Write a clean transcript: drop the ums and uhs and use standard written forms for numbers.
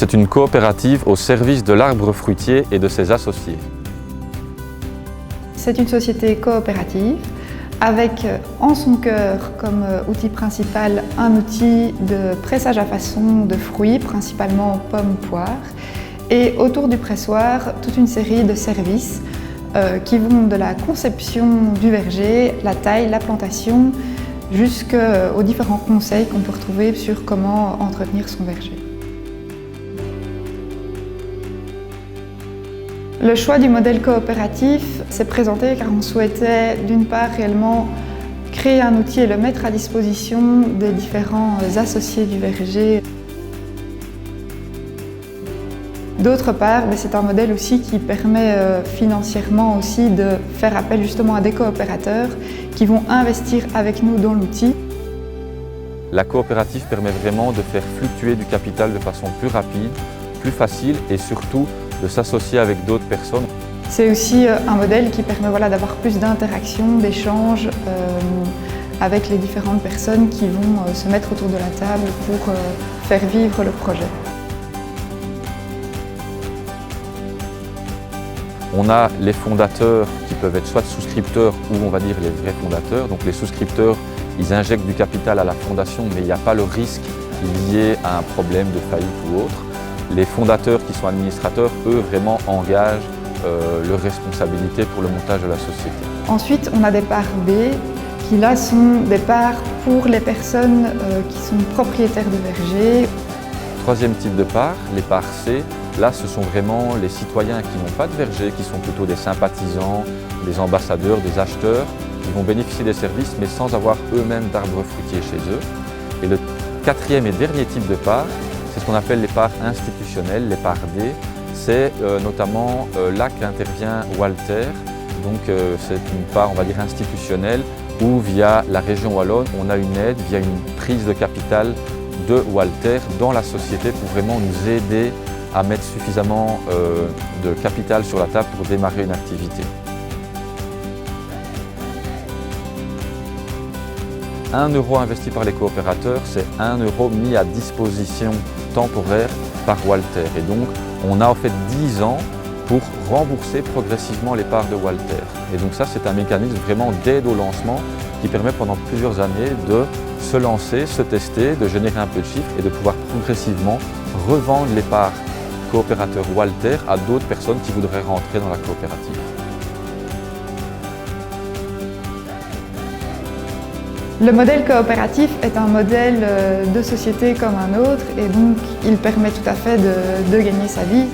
c'est une coopérative au service de l'arbre fruitier et de ses associés. C'est une société coopérative avec en son cœur comme outil principal un outil de pressage à façon de fruits, principalement pommes, poires, et autour du pressoir toute une série de services qui vont de la conception du verger, la taille, la plantation, jusqu'aux différents conseils qu'on peut retrouver sur comment entretenir son verger. Le choix du modèle coopératif s'est présenté car on souhaitait d'une part réellement créer un outil et le mettre à disposition des différents associés du verger. D'autre part, c'est un modèle aussi qui permet financièrement aussi de faire appel justement à des coopérateurs qui vont investir avec nous dans l'outil. La coopérative permet vraiment de faire fluctuer du capital de façon plus rapide, plus facile et surtout de s'associer avec d'autres personnes. C'est aussi un modèle qui permet d'avoir plus d'interaction, d'échanges avec les différentes personnes qui vont se mettre autour de la table pour faire vivre le projet. On a les fondateurs qui peuvent être soit souscripteurs ou on va dire les vrais fondateurs. Donc les souscripteurs, ils injectent du capital à la fondation mais il n'y a pas le risque lié à un problème de faillite ou autre. Les fondateurs qui sont administrateurs, eux, vraiment engagent leurs responsabilités pour le montage de la société. Ensuite, on a des parts B qui là sont des parts pour les personnes qui sont propriétaires de vergers. Troisième type de part, les parts C. Là, ce sont vraiment les citoyens qui n'ont pas de verger, qui sont plutôt des sympathisants, des ambassadeurs, des acheteurs, qui vont bénéficier des services mais sans avoir eux-mêmes d'arbres fruitiers chez eux. Et le quatrième et dernier type de part, c'est ce qu'on appelle les parts institutionnelles, les parts D. C'est notamment là qu'intervient Walter. Donc c'est une part, on va dire, institutionnelle où via la région wallonne, on a une aide via une prise de capital de Walter dans la société pour vraiment nous aider à mettre suffisamment de capital sur la table pour démarrer une activité. 1 euro investi par les coopérateurs, c'est 1 euro mis à disposition temporaire par Walter. Et donc, on a en fait 10 ans pour rembourser progressivement les parts de Walter. Et donc ça, c'est un mécanisme vraiment d'aide au lancement qui permet pendant plusieurs années de se lancer, se tester, de générer un peu de chiffres et de pouvoir progressivement revendre les parts coopérateurs Walter à d'autres personnes qui voudraient rentrer dans la coopérative. Le modèle coopératif est un modèle de société comme un autre et donc il permet tout à fait de gagner sa vie.